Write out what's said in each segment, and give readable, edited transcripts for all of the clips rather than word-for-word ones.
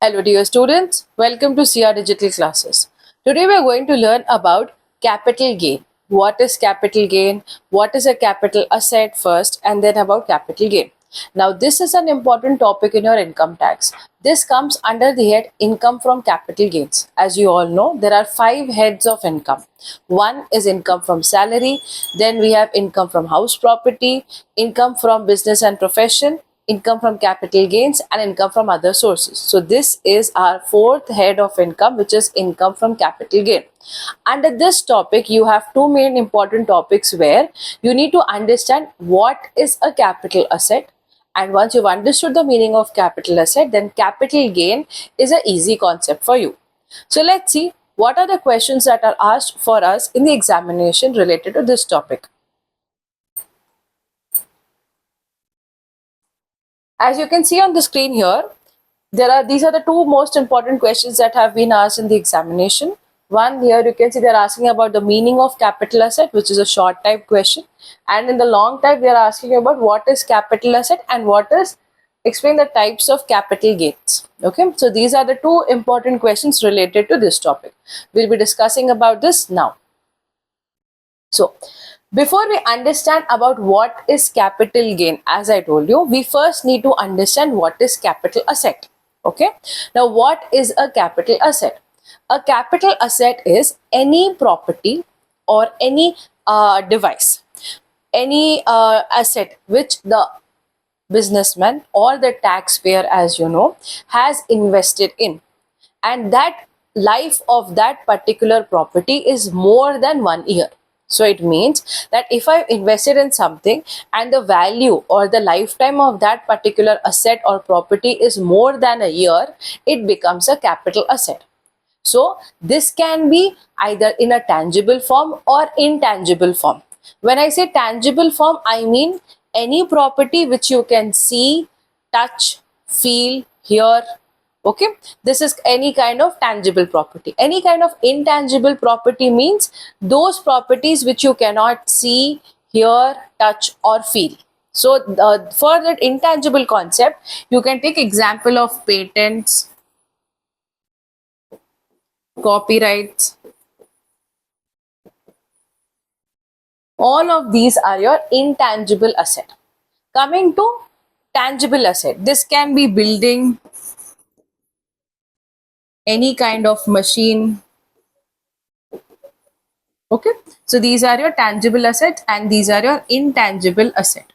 Hello dear students, welcome to CR Digital Classes. Today we are going to learn about capital gain. What is capital gain? What is a capital asset first, and then about capital gain. Now this is an important topic in your income tax. This comes under the head income from capital gains. As you all know, there are 5 heads of income. One is income from salary, then we have income from house property, income from business and profession, income from capital gains, and income from other sources. So this is our 4th head of income, which is income from capital gain. Under this topic, you have 2 main important topics where you need to understand what is a capital asset. And once you've understood the meaning of capital asset, then capital gain is an easy concept for you. So let's see what are the questions that are asked for us in the examination related to this topic. As you can see on the screen here, these are the 2 most important questions that have been asked in the examination. One, here you can see they're asking about the meaning of capital asset, which is a short type question, and in the long type they're asking about what is capital asset and explain the types of capital gains. Okay, so these are the 2 important questions related to this topic. We'll be discussing about this now. So before we understand about what is capital gain, as I told you, we first need to understand what is capital asset. Okay, now what is a capital asset? A capital asset is any property or any device, any asset which the businessman or the taxpayer, as you know, has invested in, and that life of that particular property is more than 1 year. So it means that if I invested in something and the value or the lifetime of that particular asset or property is more than a year, it becomes a capital asset. So this can be either in a tangible form or intangible form. When I say tangible form, I mean any property which you can see, touch, feel, hear. Okay, this is any kind of tangible property. Any kind of intangible property means those properties which you cannot see, hear, touch or feel. So for that intangible concept, you can take example of patents, copyrights. All of these are your intangible asset. Coming to tangible asset, this can be building, any kind of machine. Okay, so these are your tangible assets and these are your intangible asset.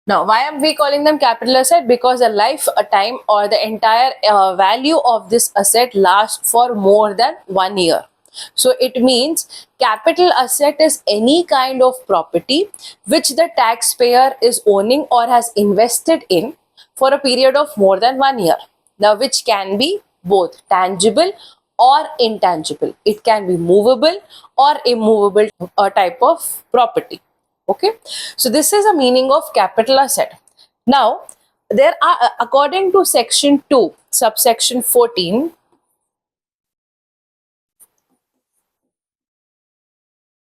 Now, why am we calling them capital asset? Because the lifetime or the entire value of this asset lasts for more than 1 year. So it means capital asset is any kind of property which the taxpayer is owning or has invested in for a period of more than 1 year. Now, which can be both tangible or intangible. It can be movable or immovable type of property. Okay, so this is a meaning of capital asset. Now, there are, according to section 2, subsection 14,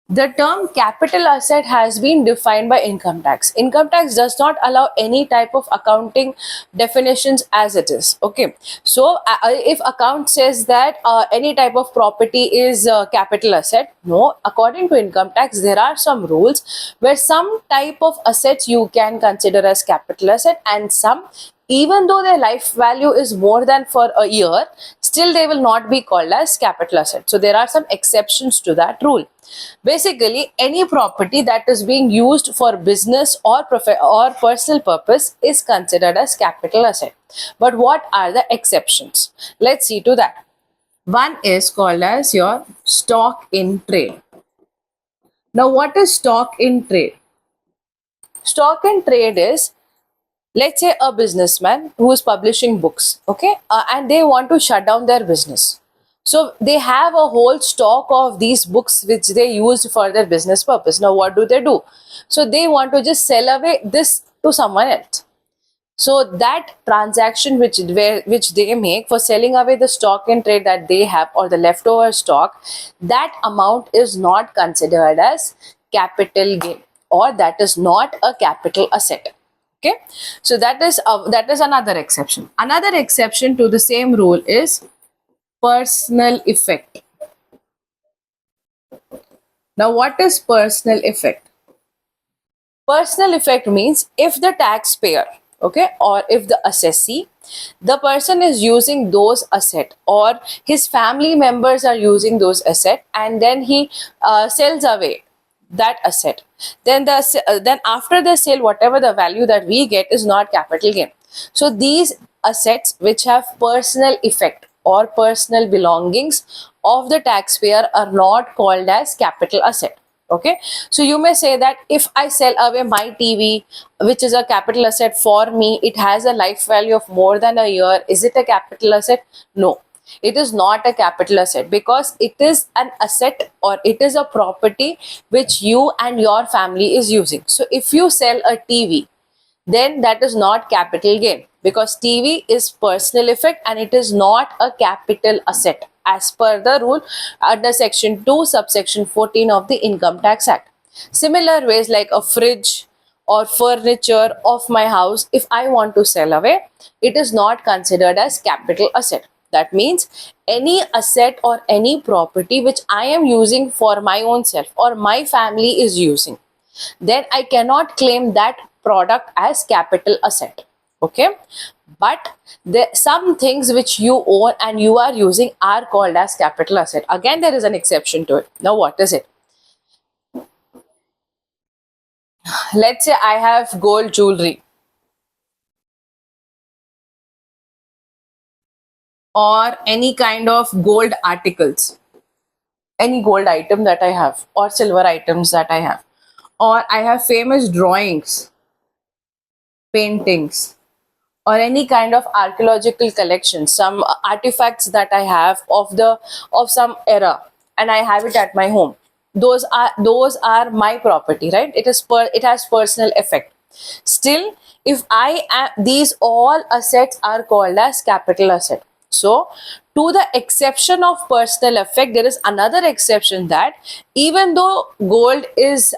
the term capital asset has been defined by income tax. Income tax does not allow any type of accounting definitions as it is. Okay, so if account says that any type of property is capital asset, no, according to income tax, there are some rules where some type of assets you can consider as capital asset and some, even though their life value is more than for a year, still they will not be called as capital asset. So there are some exceptions to that rule. Basically, any property that is being used for business or personal purpose is considered as capital asset. But what are the exceptions? Let's see to that. One is called as your stock in trade. Now, what is stock in trade? Stock in trade is, let's say, a businessman who is publishing books, okay, and they want to shut down their business. So they have a whole stock of these books which they used for their business purpose. Now what do? So they want to just sell away this to someone else. So that transaction which they make for selling away the stock in trade that they have or the leftover stock, that amount is not considered as capital gain or that is not a capital asset. Okay, so that is another exception. Another exception to the same rule is personal effect. Now, what is personal effect? Personal effect means if the taxpayer, okay, or if the assessee, the person is using those asset, or his family members are using those asset, and then he sells away that asset, then then after the sale, whatever the value that we get is not capital gain. So these assets which have personal effect or personal belongings of the taxpayer are not called as capital asset. Okay, so you may say that if I sell away my TV, which is a capital asset for me, it has a life value of more than a year, is it a capital asset? No, it is not a capital asset, because it is an asset, or it is a property which you and your family is using. So if you sell a TV, then that is not capital gain, because TV is personal effect and it is not a capital asset as per the rule under section 2 subsection 14 of the Income Tax Act. Similar ways, like a fridge or furniture of my house, if I want to sell away, it is not considered as capital asset. That means any asset or any property which I am using for my own self or my family is using, then I cannot claim that product as capital asset. Okay, but some things which you own and you are using are called as capital asset. Again, there is an exception to it. Now, what is it? Let's say I have gold jewelry or any kind of gold articles, any gold item that I have, or silver items that I have, or I have famous drawings, paintings, or any kind of archaeological collection, some artifacts that I have of some era, and I have it at my home. Those are my property, right? It has personal effect. Still, if these all assets are called as capital asset. So, to the exception of personal effect, there is another exception, that even though gold is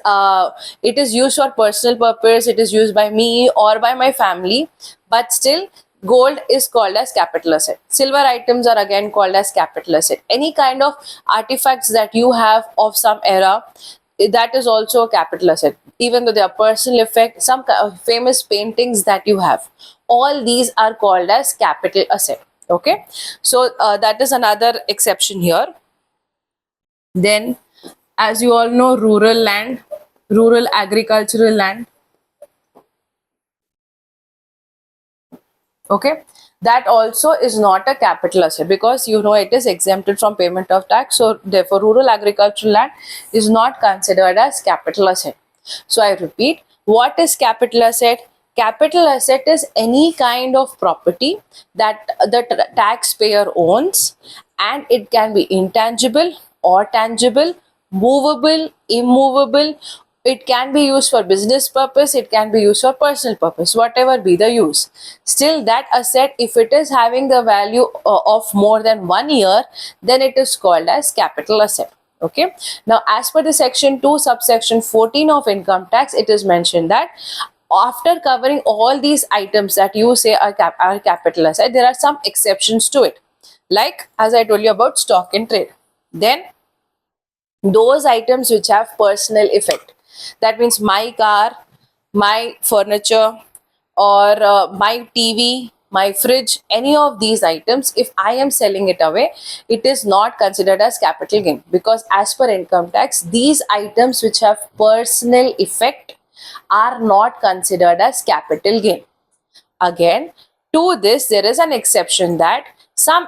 it is used for personal purpose, it is used by me or by my family, but still gold is called as capital asset. Silver items are again called as capital asset. Any kind of artifacts that you have of some era, that is also a capital asset, even though they are personal effect. Some famous paintings that you have, all these are called as capital asset. Okay, so that is another exception here. Then, as you all know, rural land, rural agricultural land, okay, that also is not a capital asset, because you know it is exempted from payment of tax. So therefore rural agricultural land is not considered as capital asset. So I repeat, what is capital asset? Capital asset is any kind of property that the taxpayer owns, and it can be intangible or tangible, movable, immovable. It can be used for business purpose, it can be used for personal purpose, whatever be the use. Still, that asset, if it is having the value of more than 1 year, then it is called as capital asset. Okay, now as per the section 2 subsection 14 of income tax, it is mentioned that after covering all these items that you say are capital asset, there are some exceptions to it, like as I told you about stock in trade. Then those items which have personal effect, that means my car, my furniture, or my TV, my fridge, any of these items, if I am selling it away, it is not considered as capital gain, because as per income tax, these items which have personal effect are not considered as capital gain. Again, to this there is an exception, that some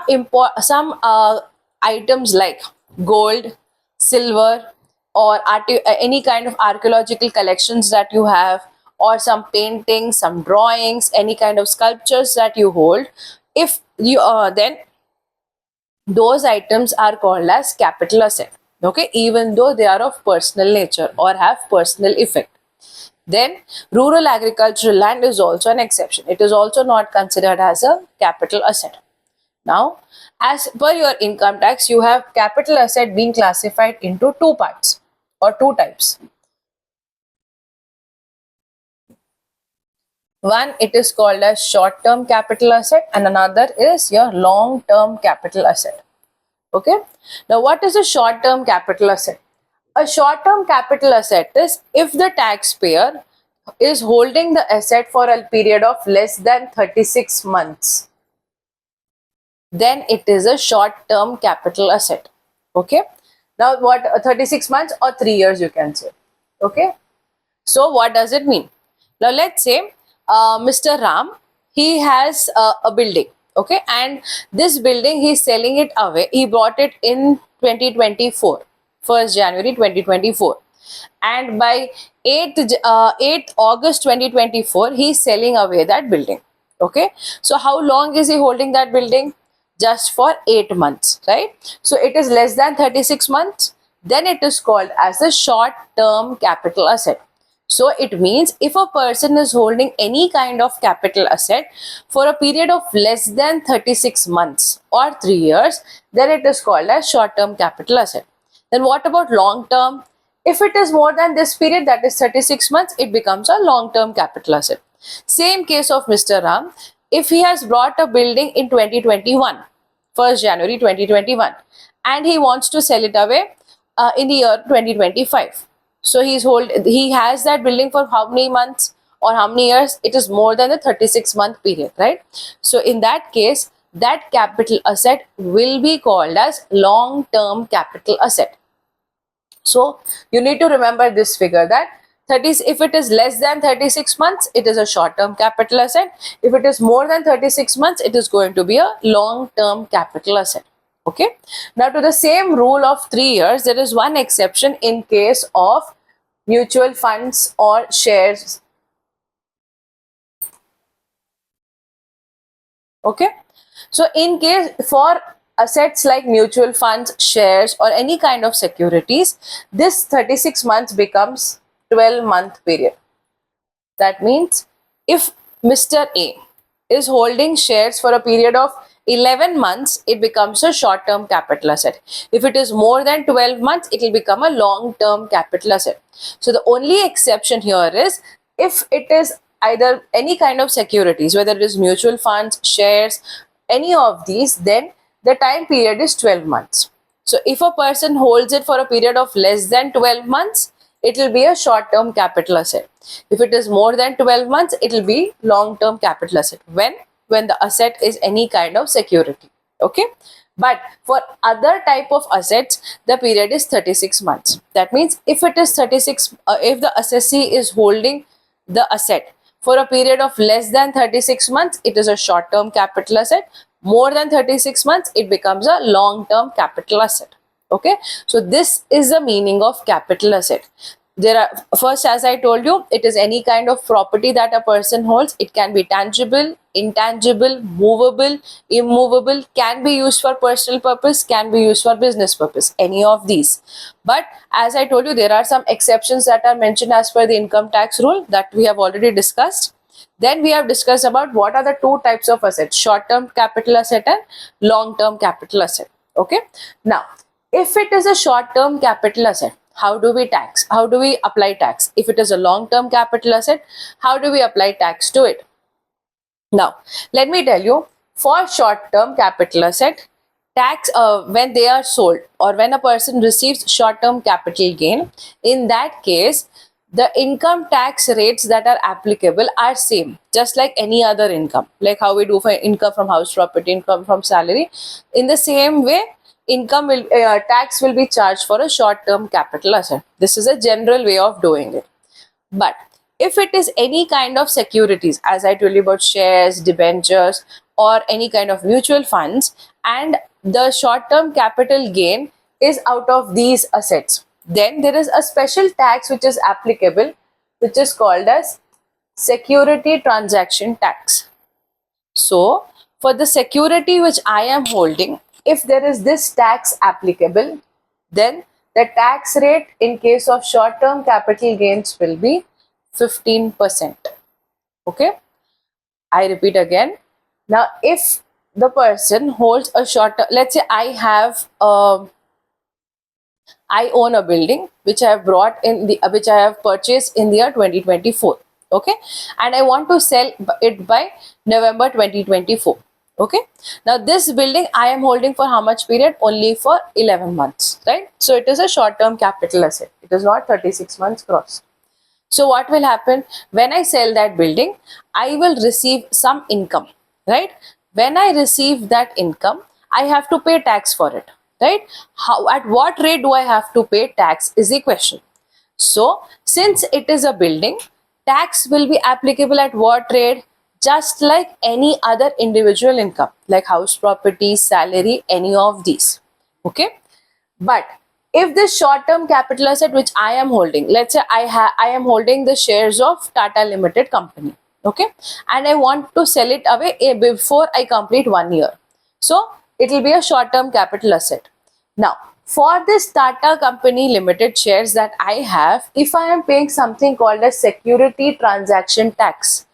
items like gold, silver, or any kind of archaeological collections that you have, or some paintings, some drawings, any kind of sculptures that you hold, if you then those items are called as capital asset. Okay, even though they are of personal nature or have personal effect. Then rural agricultural land is also an exception. It is also not considered as a capital asset. Now, as per your income tax, you have capital asset being classified into two parts or two types. One, it is called as short-term capital asset, and another is your long-term capital asset. Okay. Now, what is a short-term capital asset? A short-term capital asset is if the taxpayer is holding the asset for a period of less than 36 months, then it is a short-term capital asset. Okay. Now, what 36 months or 3 years you can say. Okay. So, what does it mean? Now, let's say Mr. Ram, he has a building, okay, and this building he's selling it away. He bought it in 2024, 1st January 2024, and by 8th August 2024, he's selling away that building. Okay, so how long is he holding that building? Just for 8 months, right? So it is less than 36 months. Then it is called as a short term capital asset. So it means if a person is holding any kind of capital asset for a period of less than 36 months or 3 years, then it is called as short term capital asset. Then what about long term? If it is more than this period, that is 36 months, it becomes a long term capital asset. Same case of Mr. Ram. If he has brought a building in 2021, 1st January 2021, and he wants to sell it away in the year 2025. So he has that building for how many months or how many years? It is more than a 36-month period, right? So in that case, that capital asset will be called as long-term capital asset. So you need to remember this figure that 30, if it is less than 36 months, it is a short-term capital asset. If it is more than 36 months, it is going to be a long-term capital asset. Okay. Now to the same rule of 3 years, there is one exception in case of mutual funds or shares. Okay. So in case for assets like mutual funds, shares or any kind of securities, this 36 months becomes 12-month period. That means if Mr. A is holding shares for a period of 11 months, it becomes a short-term capital asset. If it is more than 12 months, it will become a long-term capital asset. So the only exception here is if it is either any kind of securities, whether it is mutual funds, shares, any of these, then the time period is 12 months. So if a person holds it for a period of less than 12 months, it will be a short-term capital asset. If it is more than 12 months, it will be long-term capital asset. When the asset is any kind of security. Okay. But for other type of assets, the period is 36 months. That means if it is 36, if the assessee is holding the asset for a period of less than 36 months, it is a short-term capital asset. More than 36 months, it becomes a long-term capital asset. Okay. So this is the meaning of capital asset. There are, first, as I told you, it is any kind of property that a person holds. It can be tangible, intangible, movable, immovable, can be used for personal purpose, can be used for business purpose, any of these. But as I told you, there are some exceptions that are mentioned as per the income tax rule that we have already discussed. Then we have discussed about what are the two types of assets, short-term capital asset and long-term capital asset. Okay. Now, if it is a short-term capital asset, how do we tax? How do we apply tax? If it is a long-term capital asset, how do we apply tax to it? Now, let me tell you, for short-term capital asset, tax when they are sold or when a person receives short-term capital gain, in that case, the income tax rates that are applicable are same, just like any other income, like how we do for income from house property, income from salary. In the same way, tax will be charged for a short-term capital asset. This is a general way of doing it. But if it is any kind of securities, as I told you about shares, debentures, or any kind of mutual funds, and the short-term capital gain is out of these assets, then there is a special tax which is applicable, which is called as security transaction tax. So, for the security which I am holding, if there is this tax applicable, then the tax rate in case of short-term capital gains will be 15%. Okay. I repeat again. Now, if the person holds a short, let's say I own a building which I have brought in which I have purchased in the year 2024. Okay, and I want to sell it by November 2024. Okay, now this building I am holding for how much period? Only for 11 months, right? So it is a short-term capital asset. It is not 36 months gross. So what will happen when I sell that building? I will receive some income, right? When I receive that income, I have to pay tax for it, right? How, at what rate do I have to pay tax is the question. So since it is a building, tax will be applicable at what rate? Just like any other individual income, like house property, salary, any of these. Okay. But if this short-term capital asset which I am holding, let's say I am holding the shares of Tata Limited company, okay, and I want to sell it away before I complete 1 year. So it will be a short-term capital asset. Now, for this Tata Company Limited shares that I have, if I am paying something called as security transaction tax,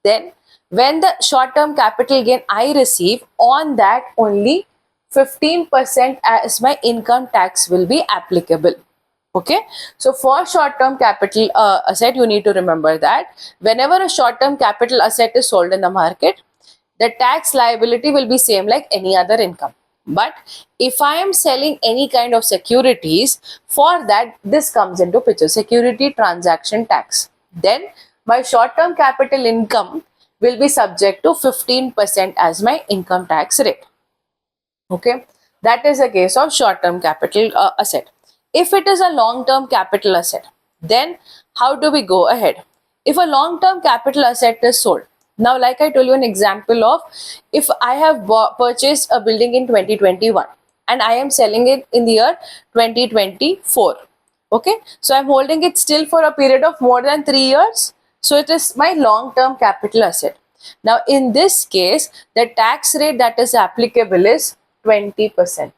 then when the short-term capital gain I receive, on that only 15% as my income tax will be applicable. Okay, so for short-term capital asset, you need to remember that whenever a short-term capital asset is sold in the market, the tax liability will be same like any other income. But if I am selling any kind of securities, for that this comes into picture, security transaction tax. Then my short-term capital income will be subject to 15% as my income tax rate. Okay, that is a case of short-term capital asset. If it is a long-term capital asset, then how do we go ahead? If a long-term capital asset is sold, now like I told you an example of, if I have purchased a building in 2021 and I am selling it in the year 2024. Okay, so I'm holding it still for a period of more than 3 years. So it is my long-term capital asset. Now, in this case, the tax rate that is applicable is 20%.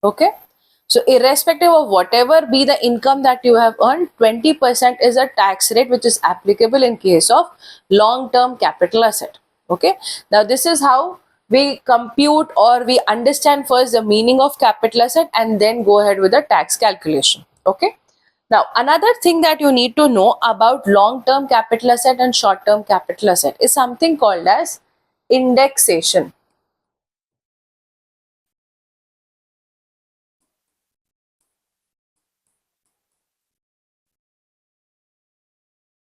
Okay. So, irrespective of whatever be the income that you have earned, 20% is a tax rate which is applicable in case of long-term capital asset. Okay. Now, this is how we compute or we understand first the meaning of capital asset and then go ahead with the tax calculation. Okay. Now, another thing that you need to know about long-term capital asset and short-term capital asset is something called as indexation.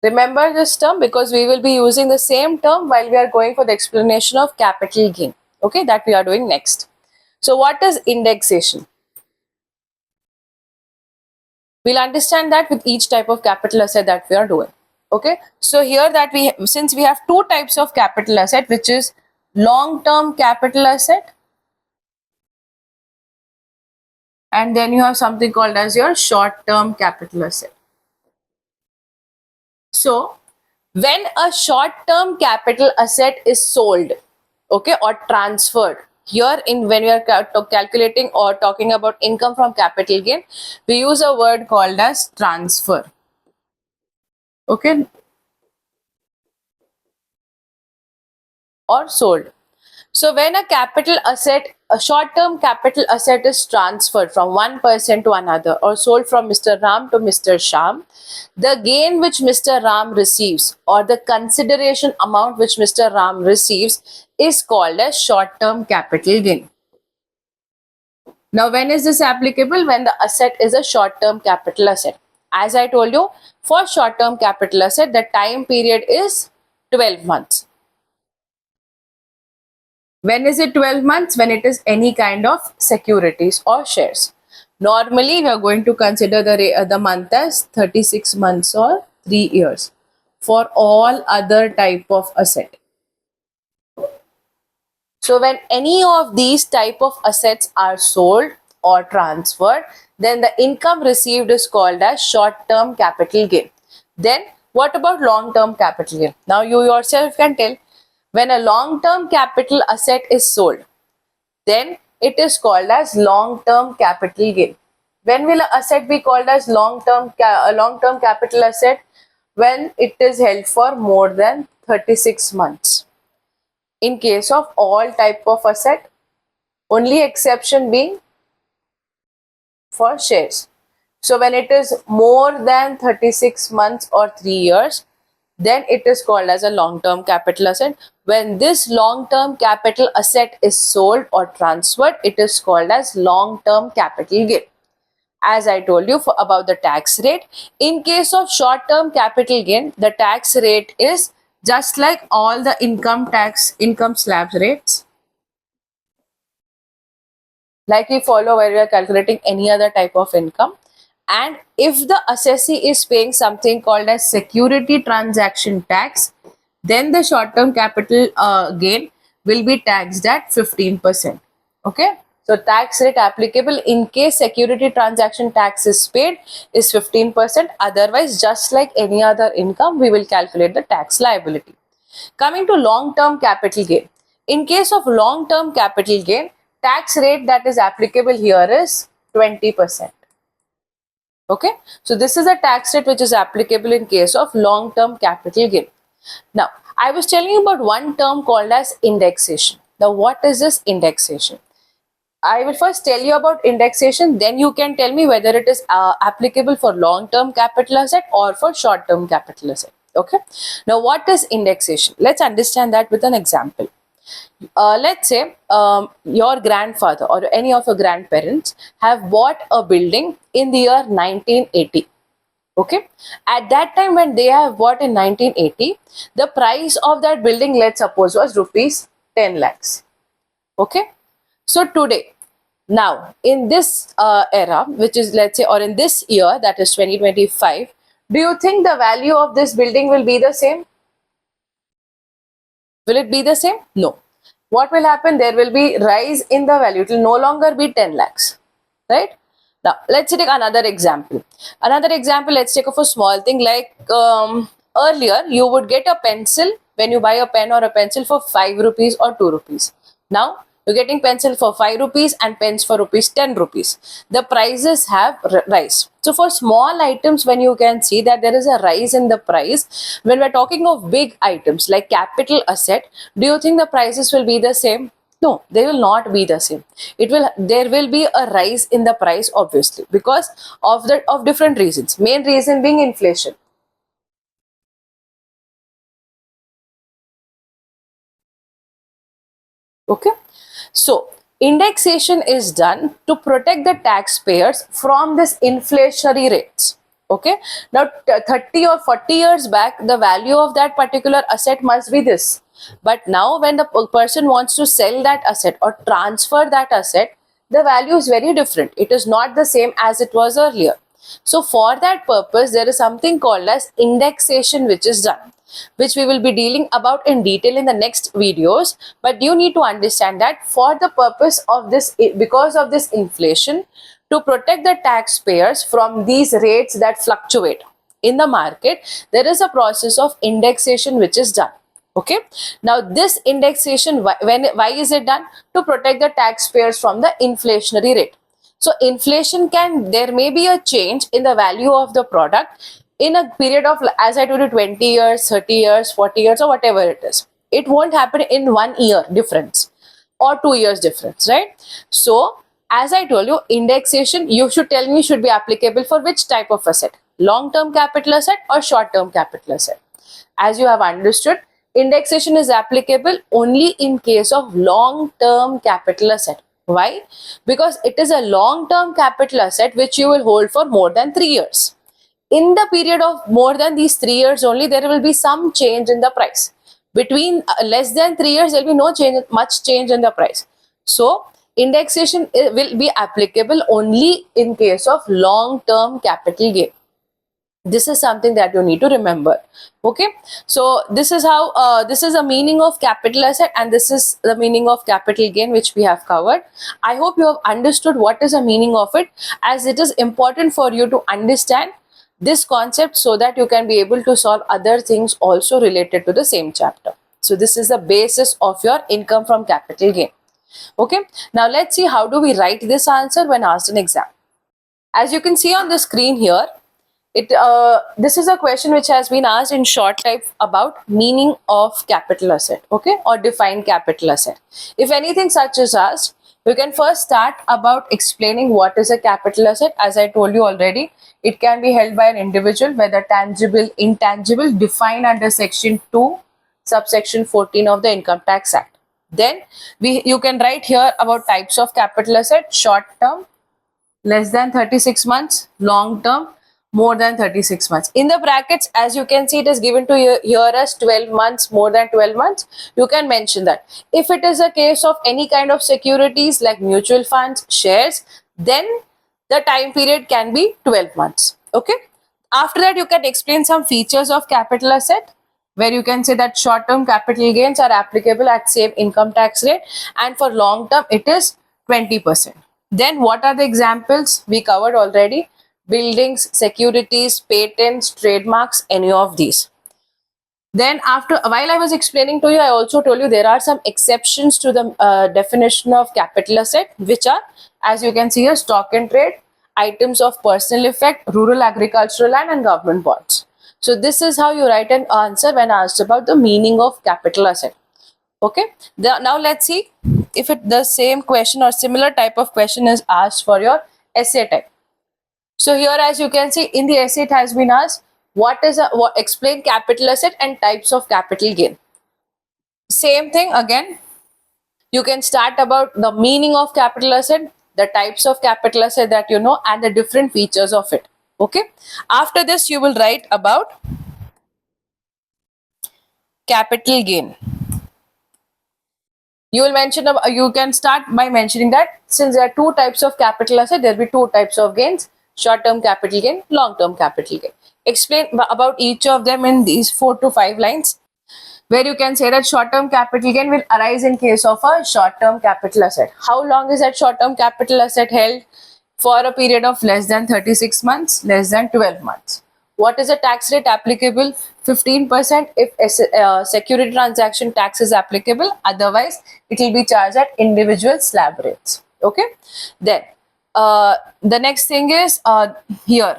Remember this term because we will be using the same term while we are going for the explanation of capital gain. Okay, that we are doing next. So, what is indexation? We'll understand that with each type of capital asset that we are doing. Okay, so here that since we have two types of capital asset, which is long-term capital asset, and then you have something called as your short-term capital asset. So, when a short-term capital asset is sold, okay, or transferred, here in when we are calculating or talking about income from capital gain, we use a word called as transfer. Okay, or sold. So when a capital asset, a short-term capital asset is transferred from one person to another or sold from Mr. Ram to Mr. Sham, the gain which Mr. Ram receives or the consideration amount which Mr. Ram receives is called as short-term capital gain. Now, when is this applicable? When the asset is a short-term capital asset. As I told you, for short-term capital asset, the time period is 12 months. When is it 12 months? When it is any kind of securities or shares. Normally, we are going to consider the month as 36 months or 3 years for all other type of asset. So when any of these type of assets are sold or transferred, then the income received is called as short-term capital gain. Then what about long-term capital gain? Now you yourself can tell, when a long-term capital asset is sold, then it is called as long-term capital gain. When will an asset be called as long-term capital asset? When it is held for more than 36 months. In case of all type of asset, only exception being for shares. So when it is more than 36 months or 3 years, then it is called as a long-term capital asset. When this long-term capital asset is sold or transferred, it is called as long-term capital gain. As I told you about the tax rate, in case of short-term capital gain, the tax rate is just like all the income slab rates, like we follow where we are calculating any other type of income. And if the assessee is paying something called as security transaction tax, then the short-term capital gain will be taxed at 15%. Okay, so tax rate applicable in case security transaction tax is paid is 15%. Otherwise, just like any other income, we will calculate the tax liability. Coming to long-term capital gain. In case of long-term capital gain, tax rate that is applicable here is 20%. Okay, so this is a tax rate which is applicable in case of long-term capital gain. Now, I was telling you about one term called as indexation. Now, what is this indexation? I will first tell you about indexation, then you can tell me whether it is applicable for long-term capital asset or for short-term capital asset. Okay. Now, what is indexation? Let's understand that with an example. Let's say your grandfather or any of your grandparents have bought a building in the year 1980. Okay, at that time when they have bought in 1980, the price of that building, let's suppose, was rupees 10 lakhs. Okay, so today, now in this era, which is, let's say, or in this year, that is 2025, do you think the value of this building will be the same? Will it be the same? No. What will happen? There will be rise in the value. It will no longer be 10 lakhs, right? Now, let's take another example. Another example, let's take of a small thing like earlier, you would get a pencil when you buy a pen or a pencil for 5 rupees or 2 rupees. Now, you're getting pencil for 5 rupees and pens for rupees 10 rupees. The prices have rise. So for small items, when you can see that there is a rise in the price, when we're talking of big items like capital asset, do you think the prices will be the same? No, they will not be the same. There will be a rise in the price, obviously, because of different reasons. Main reason being inflation. Okay, so indexation is done to protect the taxpayers from this inflationary rates. Okay, now 30 or 40 years back, the value of that particular asset must be this. But now when the person wants to sell that asset or transfer that asset, the value is very different. It is not the same as it was earlier. So for that purpose, there is something called as indexation which is done, which we will be dealing about in detail in the next videos. But you need to understand that for the purpose of this, because of this inflation, to protect the taxpayers from these rates that fluctuate in the market, there is a process of indexation which is done. Okay, now this indexation, why is it done? To protect the taxpayers from the inflationary rate. So inflation there may be a change in the value of the product in a period of, as I told you, 20 years, 30 years, 40 years, or whatever it is. It won't happen in 1 year difference or 2 years difference, right? So as I told you, indexation, you should tell me, should be applicable for which type of asset? Long-term capital asset or short-term capital asset? As you have understood, indexation is applicable only in case of long-term capital asset. Why? Because it is a long-term capital asset which you will hold for more than 3 years. In the period of more than these 3 years only, there will be some change in the price. Between less than 3 years, there will be no change, much change in the price. So, indexation will be applicable only in case of long-term capital gain. This is something that you need to remember. Okay, so this is how this is the meaning of capital asset, and this is the meaning of capital gain which we have covered. I hope you have understood what is the meaning of it, as it is important for you to understand this concept so that you can be able to solve other things also related to the same chapter. So this is the basis of your income from capital gain. Okay, now let's see how do we write this answer when asked in exam. As you can see on the screen here, this is a question which has been asked in short type about meaning of capital asset, okay, or define capital asset. If anything such is asked, You can first start about explaining what is a capital asset. As I told you already, it can be held by an individual, whether tangible, intangible, defined under section 2, subsection 14 of the Income Tax Act. Then you can write here about types of capital asset: short term, less than 36 months, long term, more than 36 months. In the brackets, as you can see, it is given to you here as 12 months, more than 12 months. You can mention that. If it is a case of any kind of securities like mutual funds, shares, then the time period can be 12 months. Okay. After that, you can explain some features of capital asset, where you can say that short-term capital gains are applicable at same income tax rate, and for long-term it is 20%. Then what are the examples? We covered already: buildings, securities, patents, trademarks, any of these. Then after, while I was explaining to you, I also told you there are some exceptions to the definition of capital asset, which are, as you can see here, stock and trade, items of personal effect, rural agricultural land, and government bonds. So this is how you write an answer when asked about the meaning of capital asset. Okay. Now let's see if the same question or similar type of question is asked for your essay type. So here, as you can see in the essay, it has been asked, explain capital asset and types of capital gain. Same thing again. You can start about the meaning of capital asset, the types of capital asset that you know, and the different features of it. Okay. After this, you will write about capital gain. You will mention, you can start by mentioning that since there are two types of capital asset, there will be two types of gains: short-term capital gain, long-term capital gain. Explain about each of them in these 4 to 5 lines, where you can say that short-term capital gain will arise in case of a short-term capital asset. How long is that short-term capital asset held? For a period of less than 36 months, less than 12 months. What is the tax rate applicable? 15% if security transaction tax is applicable. Otherwise, it will be charged at individual slab rates. Okay. Then the next thing is here.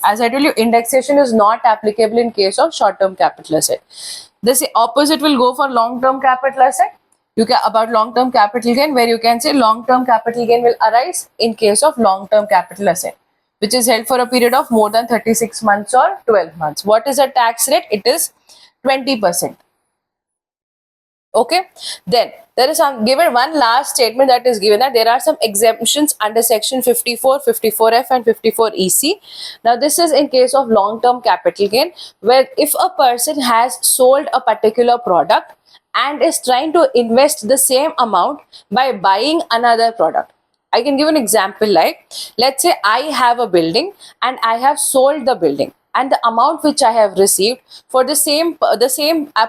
As I told you, indexation is not applicable in case of short-term capital asset. This opposite will go for long-term capital asset. You can about long-term capital gain, where you can say long-term capital gain will arise in case of long-term capital asset, which is held for a period of more than 36 months or 12 months. What is the tax rate? It is 20%. Okay. Then there is some given one last statement that is given, that there are some exemptions under section 54, 54F and 54EC. Now this is in case of long-term capital gain, where if a person has sold a particular product and is trying to invest the same amount by buying another product. I can give an example, like let's say I have a building and I have sold the building, and the amount which I have received for the same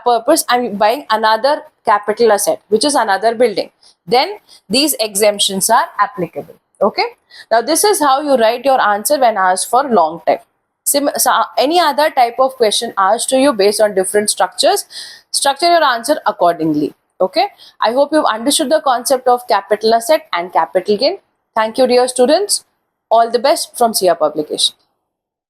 purpose, I'm buying another capital asset, which is another building. Then these exemptions are applicable. Okay. Now this is how you write your answer when asked for long time. So any other type of question asked to you based on different structures, structure your answer accordingly. Okay. I hope you've understood the concept of capital asset and capital gain. Thank you, dear students. All the best from SIA Publication.